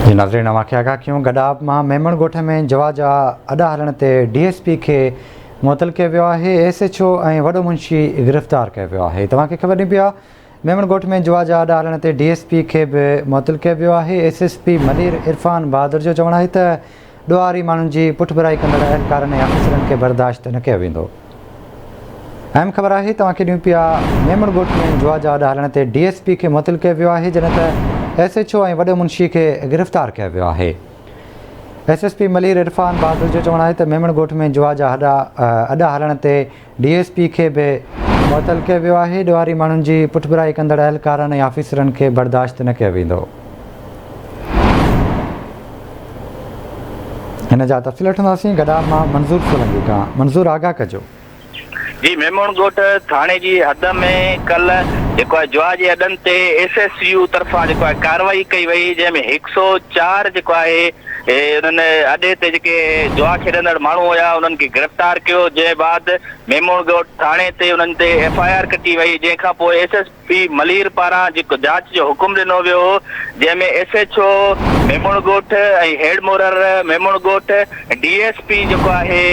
जी नाज़रीन, अवांखे आगाह कयूं गडाब मां मेमण ॻोठ में जवा जा अॾा हलण ते DSP खे मुअतल कयो वियो आहे। SHO ऐं वॾो मुंशी गिरफ़्तार कयो वियो आहे। तव्हांखे ख़बर ॾिनी आहे मेमण ॻोठ में जवा जा अॾा हलण ते DSP खे बि मुअतल कयो वियो आहे। SSP मलीर इरफान बहादुर जो चवणु आहे त ॾोहारी माण्हुनि जी पुठिभराई कंदड़ अहलकारनि ऐं ऑफिसरनि खे बर्दाश्त न कयो वेंदो। अहम ख़बर आहे तव्हांखे ॾियूं पिया मेमण ॻोठ में जवा जा अॾा हलण ते DSP खे मुअतल कयो वियो आहे, जॾहिं त SHO ऐं वॾे मुंशी खे गिरफ़्तार कयो वियो आहे। SSP मलीर इरफान बहादुर जो चवणु आहे त मेमण ॻोठ में जवा जा अॾा हलण ते DSP खे बि मुअतल कयो वियो आहे। ॾोहारी माण्हुनि जी पुठिभराई कंदड़ अहलकारनि ऐं ऑफिसरनि खे बर्दाश्त न कयो वेंदो। हिन जा तफ़सील वठंदासीं गडाब मां मंज़ूर सोलंकी खां। मंज़ूर, आगाह कजो। जी, मेमण ॻोठ थाणे जी हद में कल्ह जेको आहे जवा जे अॾनि ते SSU तरफ़ां जेको आहे कार्रवाई कई वई, जंहिंमें 104 जेको आहे उन्हनि अॾे ते जेके जवा खेॾंदड़ माण्हू हुया उन्हनि खे गिरफ़्तार कयो। जंहिं बाद मेमण ॻोठ थाणे ते उन्हनि ते FIR कटी वई, जंहिंखां पोइ SSP मलीर पारां जेको जांच जो हुकुम ॾिनो वियो हो, जंहिंमें SHO मेमण ॻोठ ऐं हेड मोरर मेमण ॻोठ, DSP जेको आहे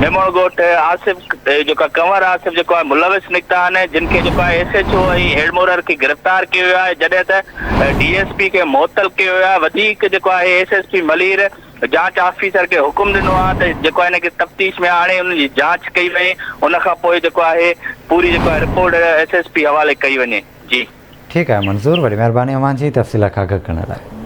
मेमण ॻोठ आसिफ जेको कंवर आसिफ जेको आहे मुलविस निकिता आहिनि, जिन खे जेको आहे SHO ऐं हेड मोरर खे गिरफ़्तार कयो वियो आहे, जॾहिं त DSP खे मुअतल कयो वियो आहे। वधीक जेको आहे SSP मलीर जांच ऑफिसर खे हुकुम ॾिनो आहे त जेको आहे हिनखे तफ़्तीश में आणे उन जी जांच कई वञे, उन खां पोइ जेको आहे पूरी जेको आहे रिपोर्ट SSP हवाले कई वञे। जी ठीकु आहे मंज़ूर, वॾी महिरबानी अव्हां जी तफ़सील खां आगाह करण लाइ।